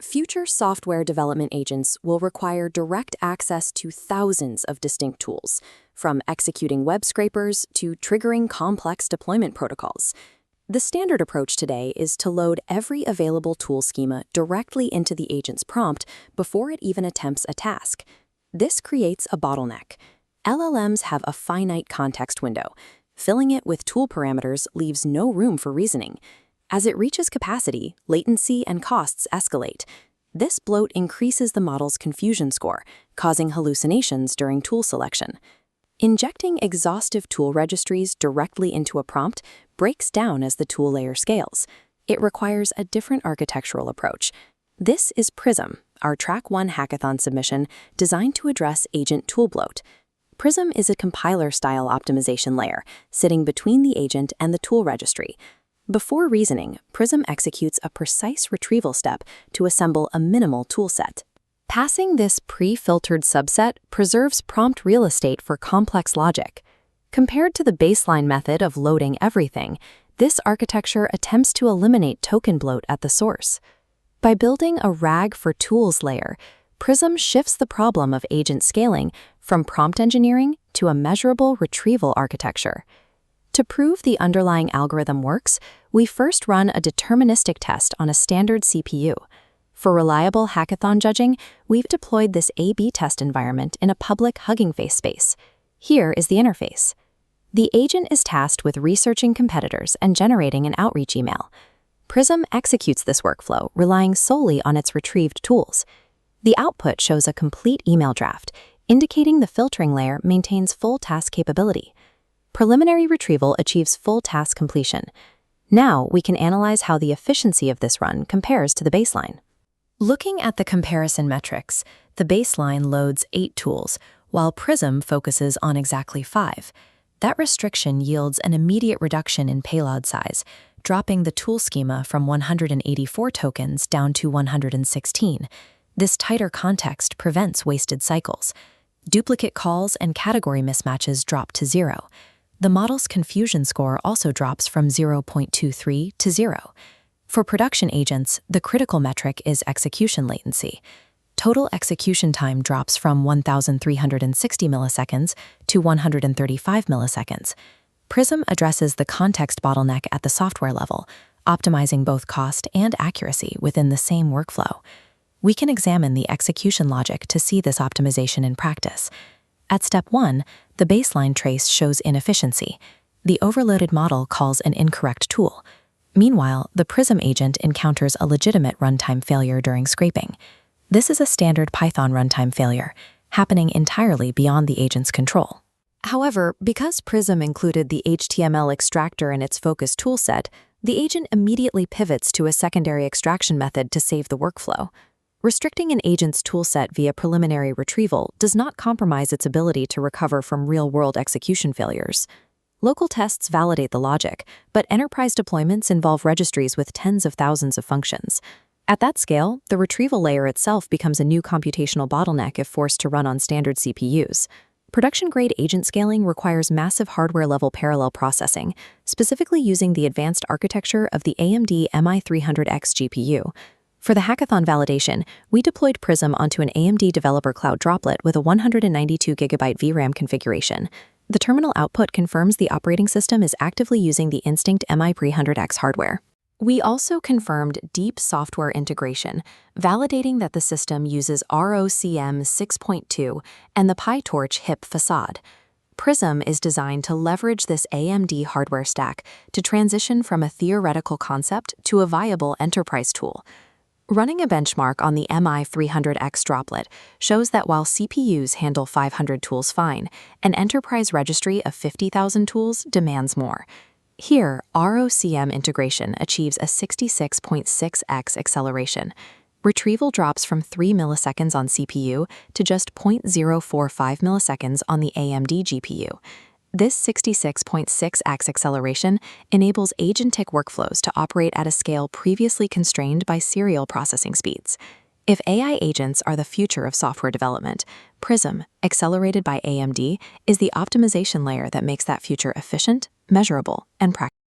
Future software development agents will require direct access to thousands of distinct tools, from executing web scrapers to triggering complex deployment protocols. The standard approach today is to load every available tool schema directly into the agent's prompt before it even attempts a task. This creates a bottleneck. LLMs have a finite context window. Filling it with tool parameters leaves no room for reasoning. As it reaches capacity, latency and costs escalate. This bloat increases the model's confusion score, causing hallucinations during tool selection. Injecting exhaustive tool registries directly into a prompt breaks down as the tool layer scales. It requires a different architectural approach. This is PRISM, our Track 1 hackathon submission designed to address agent tool bloat. PRISM is a compiler-style optimization layer sitting between the agent and the tool registry. Before reasoning, PRISM executes a precise retrieval step to assemble a minimal toolset. Passing this pre-filtered subset preserves prompt real estate for complex logic. Compared to the baseline method of loading everything, this architecture attempts to eliminate token bloat at the source. By building a RAG for tools layer, PRISM shifts the problem of agent scaling from prompt engineering to a measurable retrieval architecture. To prove the underlying algorithm works, we first run a deterministic test on a standard CPU. For reliable hackathon judging, we've deployed this A/B test environment in a public Hugging Face space. Here is the interface. The agent is tasked with researching competitors and generating an outreach email. PRISM executes this workflow, relying solely on its retrieved tools. The output shows a complete email draft, indicating the filtering layer maintains full task capability. Preliminary retrieval achieves full task completion. Now we can analyze how the efficiency of this run compares to the baseline. Looking at the comparison metrics, the baseline loads 8 tools, while PRISM focuses on exactly 5. That restriction yields an immediate reduction in payload size, dropping the tool schema from 184 tokens down to 116. This tighter context prevents wasted cycles. Duplicate calls and category mismatches drop to 0. The model's confusion score also drops from 0.23 to 0. For production agents, the critical metric is execution latency. Total execution time drops from 1,360 milliseconds to 135 milliseconds. PRISM addresses the context bottleneck at the software level, optimizing both cost and accuracy within the same workflow. We can examine the execution logic to see this optimization in practice. At step 1, the baseline trace shows inefficiency. The overloaded model calls an incorrect tool. Meanwhile, the PRISM agent encounters a legitimate runtime failure during scraping. This is a standard Python runtime failure, happening entirely beyond the agent's control. However, because PRISM included the HTML extractor in its focus toolset, the agent immediately pivots to a secondary extraction method to save the workflow. Restricting an agent's toolset via preliminary retrieval does not compromise its ability to recover from real-world execution failures. Local tests validate the logic, but enterprise deployments involve registries with tens of thousands of functions. At that scale, the retrieval layer itself becomes a new computational bottleneck if forced to run on standard CPUs. Production-grade agent scaling requires massive hardware-level parallel processing, specifically using the advanced architecture of the AMD MI300X GPU. For the hackathon validation, we deployed PRISM onto an AMD Developer Cloud Droplet with a 192GB VRAM configuration. The terminal output confirms the operating system is actively using the Instinct MI300X hardware. We also confirmed deep software integration, validating that the system uses ROCm 6.2 and the PyTorch HIP facade. PRISM is designed to leverage this AMD hardware stack to transition from a theoretical concept to a viable enterprise tool. Running a benchmark on the MI300X droplet shows that while CPUs handle 500 tools fine, an enterprise registry of 50,000 tools demands more. Here, ROCm integration achieves a 66.6x acceleration. Retrieval drops from 3 milliseconds on CPU to just 0.045 milliseconds on the AMD GPU. This 66.6x acceleration enables agentic workflows to operate at a scale previously constrained by serial processing speeds. If AI agents are the future of software development, PRISM, accelerated by AMD, is the optimization layer that makes that future efficient, measurable, and practical.